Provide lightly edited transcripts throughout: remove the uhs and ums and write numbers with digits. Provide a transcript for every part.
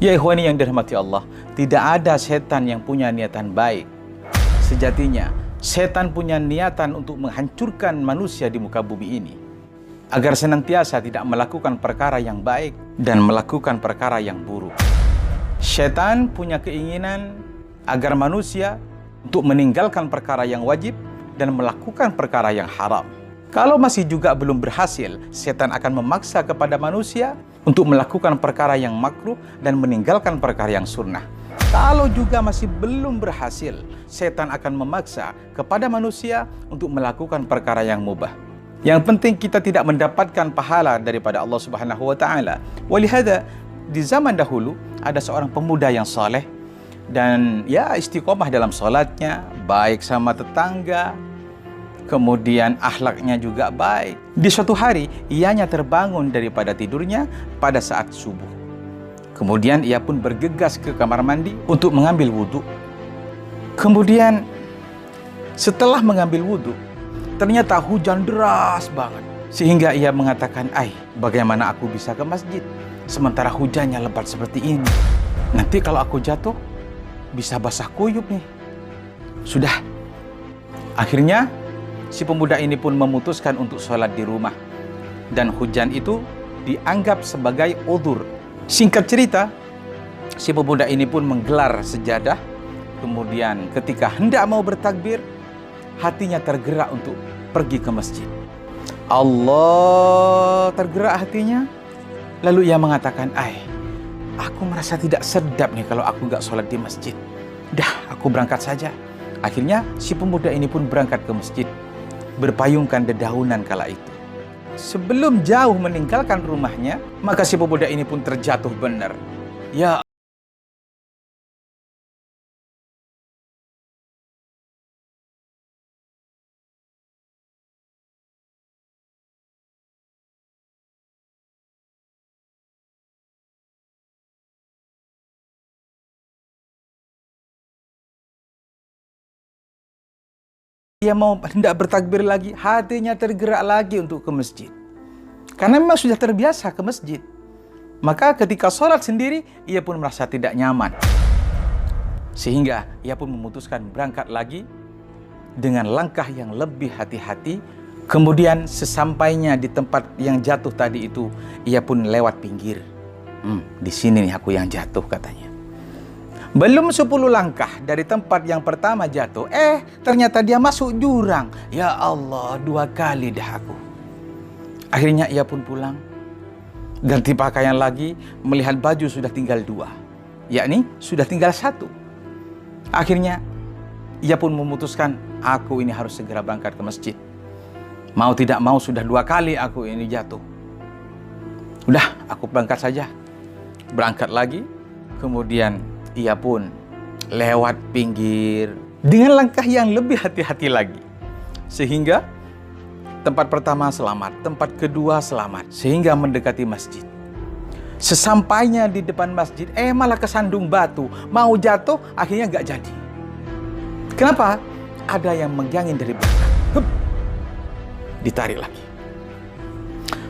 Ya ikhwani yang dirahmati Allah, tidak ada setan yang punya niatan baik. Sejatinya, setan punya niatan untuk menghancurkan manusia di muka bumi ini, agar senantiasa tidak melakukan perkara yang baik dan melakukan perkara yang buruk. Setan punya keinginan agar manusia untuk meninggalkan perkara yang wajib dan melakukan perkara yang haram. Kalau masih juga belum berhasil, setan akan memaksa kepada manusia untuk melakukan perkara yang makruh dan meninggalkan perkara yang sunnah. Kalau juga masih belum berhasil, setan akan memaksa kepada manusia untuk melakukan perkara yang mubah. Yang penting kita tidak mendapatkan pahala daripada Allah Subhanahu wa taala. Walihada di zaman dahulu ada seorang pemuda yang saleh dan ya istiqomah dalam salatnya, baik sama tetangga, kemudian akhlaknya juga baik. Di suatu hari, ianya terbangun daripada tidurnya pada saat subuh. Kemudian ia pun bergegas ke kamar mandi untuk mengambil wudhu. Kemudian setelah mengambil wudhu, ternyata hujan deras banget. Sehingga ia mengatakan, bagaimana aku bisa ke masjid sementara hujannya lebat seperti ini? Nanti kalau aku jatuh, bisa basah kuyup nih. Sudah. Akhirnya, si pemuda ini pun memutuskan untuk sholat di rumah. Dan hujan itu dianggap sebagai udhur. Singkat cerita, si pemuda ini pun menggelar sejadah. Kemudian ketika hendak mau bertakbir, hatinya tergerak untuk pergi ke masjid. Allah, tergerak hatinya. Lalu ia mengatakan, aku merasa tidak sedap nih kalau aku nggak sholat di masjid. Dah, aku berangkat saja. Akhirnya si pemuda ini pun berangkat ke masjid, berpayungkan dedaunan kala itu. Sebelum jauh meninggalkan rumahnya, maka si pemuda ini pun terjatuh benar. Ya dia mau hendak bertakbir lagi, hatinya tergerak lagi untuk ke masjid. Karena memang sudah terbiasa ke masjid. Maka ketika sholat sendiri, ia pun merasa tidak nyaman. Sehingga ia pun memutuskan berangkat lagi dengan langkah yang lebih hati-hati. Kemudian sesampainya di tempat yang jatuh tadi itu, ia pun lewat pinggir. Di sini nih aku yang jatuh, katanya. Belum 10 langkah dari tempat yang pertama jatuh, ternyata dia masuk jurang. Ya Allah, 2 kali dah aku. Akhirnya ia pun pulang, ganti pakaian lagi, melihat baju sudah tinggal 2, yakni sudah tinggal 1. Akhirnya ia pun memutuskan, aku ini harus segera berangkat ke masjid. Mau tidak mau sudah 2 kali aku ini jatuh. Udah, aku berangkat saja. Berangkat lagi, kemudian ia pun lewat pinggir dengan langkah yang lebih hati-hati lagi. Sehingga tempat pertama selamat, tempat kedua selamat, sehingga mendekati masjid. Sesampainya di depan masjid, malah kesandung batu. Mau jatuh, akhirnya nggak jadi. Kenapa? Ada yang megangin dari belakang. Ditarik lagi.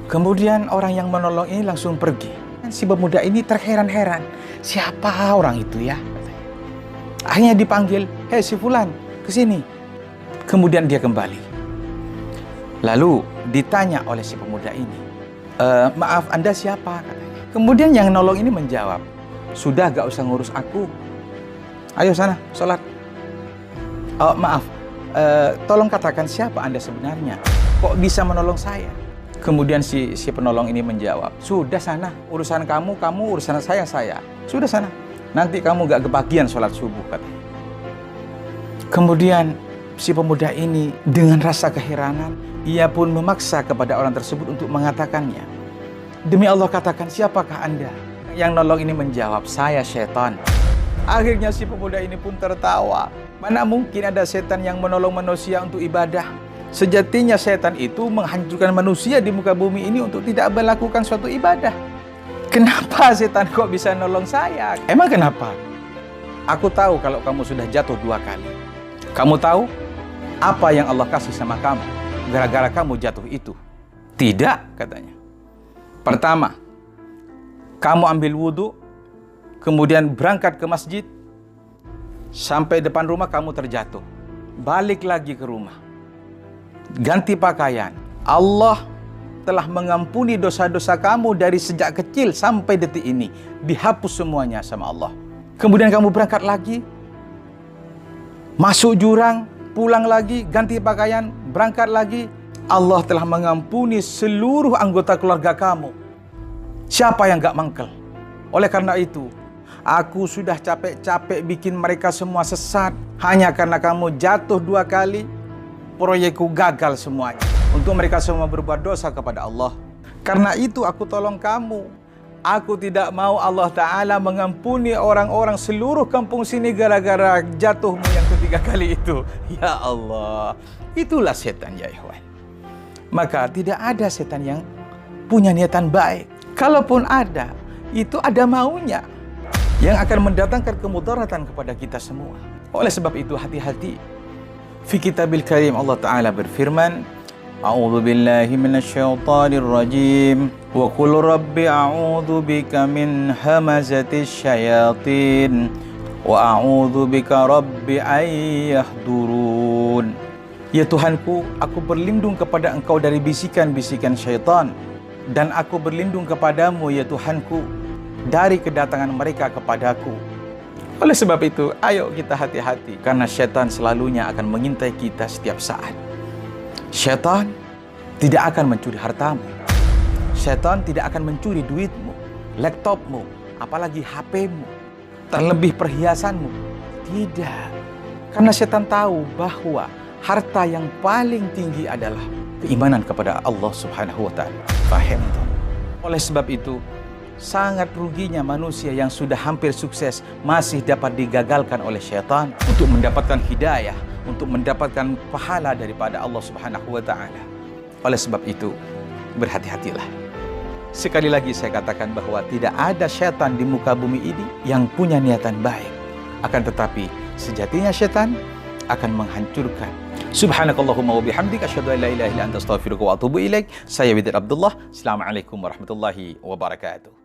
Kemudian orang yang menolong ini langsung pergi. Si pemuda ini terheran-heran. Siapa orang itu ya? Akhirnya dipanggil, si Fulan, kesini. Kemudian dia kembali. Lalu ditanya oleh si pemuda ini, maaf, Anda siapa? Katanya. Kemudian yang nolong ini menjawab, sudah gak usah ngurus aku. Ayo sana, sholat. Maaf, tolong katakan siapa Anda sebenarnya? Kok bisa menolong saya? Kemudian si penolong ini menjawab, sudah sana, urusan kamu, urusan saya. Sudah sana, nanti kamu gak kebagian sholat subuh, katanya. Kemudian si pemuda ini dengan rasa keheranan, ia pun memaksa kepada orang tersebut untuk mengatakannya. Demi Allah, katakan, siapakah Anda? Yang nolong ini menjawab, saya setan. Akhirnya si pemuda ini pun tertawa. Mana mungkin ada setan yang menolong manusia untuk ibadah? Sejatinya setan itu menghancurkan manusia di muka bumi ini untuk tidak melakukan suatu ibadah. Kenapa setan kok bisa nolong saya? Emang kenapa? Aku tahu kalau kamu sudah jatuh 2 kali. Kamu tahu apa yang Allah kasih sama kamu gara-gara kamu jatuh itu? Tidak, katanya. Pertama, kamu ambil wudhu, kemudian berangkat ke masjid, sampai depan rumah kamu terjatuh. Balik lagi ke rumah, ganti pakaian. Allah telah mengampuni dosa-dosa kamu dari sejak kecil sampai detik ini. Dihapus semuanya sama Allah. Kemudian kamu berangkat lagi, masuk jurang, pulang lagi, ganti pakaian, berangkat lagi. Allah telah mengampuni seluruh anggota keluarga kamu. Siapa yang gak mangkel? Oleh karena itu, aku sudah capek-capek bikin mereka semua sesat. Hanya karena kamu jatuh 2 kali, proyekku gagal semuanya. Untuk mereka semua berbuat dosa kepada Allah. Karena itu aku tolong kamu. Aku tidak mau Allah Ta'ala mengampuni orang-orang seluruh kampung sini gara-gara jatuhmu yang ketiga kali itu. Ya Allah, itulah setan ya ikhwan. Maka tidak ada setan yang punya niatan baik. Kalaupun ada, itu ada maunya yang akan mendatangkan kemudaratan kepada kita semua. Oleh sebab itu hati-hati. Fi kitabil karim Allah Ta'ala berfirman, A'udzu billahi minasyaitonir rajim. Wa qul rabbi a'udzu bika min hamazatis syayatin wa a'udzu bika rabbi ay yahdurun. Ya Tuhanku, aku berlindung kepada Engkau dari bisikan-bisikan syaitan, dan aku berlindung kepadamu ya Tuhanku dari kedatangan mereka kepadaku. Oleh sebab itu, ayo kita hati-hati, karena syaitan selalunya akan mengintai kita setiap saat. Syaitan tidak akan mencuri hartamu. Syaitan tidak akan mencuri duitmu, laptopmu, apalagi HP-mu, terlebih perhiasanmu. Tidak. Karena syaitan tahu bahwa harta yang paling tinggi adalah keimanan kepada Allah Subhanahu wa Ta'ala. Faham? Oleh sebab itu, sangat ruginya manusia yang sudah hampir sukses masih dapat digagalkan oleh syaitan untuk mendapatkan hidayah, untuk mendapatkan pahala daripada Allah Subhanahu wa Ta'ala. Oleh sebab itu, berhati-hatilah. Sekali lagi saya katakan bahwa tidak ada syaitan di muka bumi ini yang punya niatan baik. Akan tetapi, sejatinya syaitan akan menghancurkan. Subhanakallahumma wa bihamdika asyhadu an la ilaha illa anta astaghfiruka wa atubu ilaik. Saya Widit Abdullah. Assalamualaikum warahmatullahi wabarakatuh.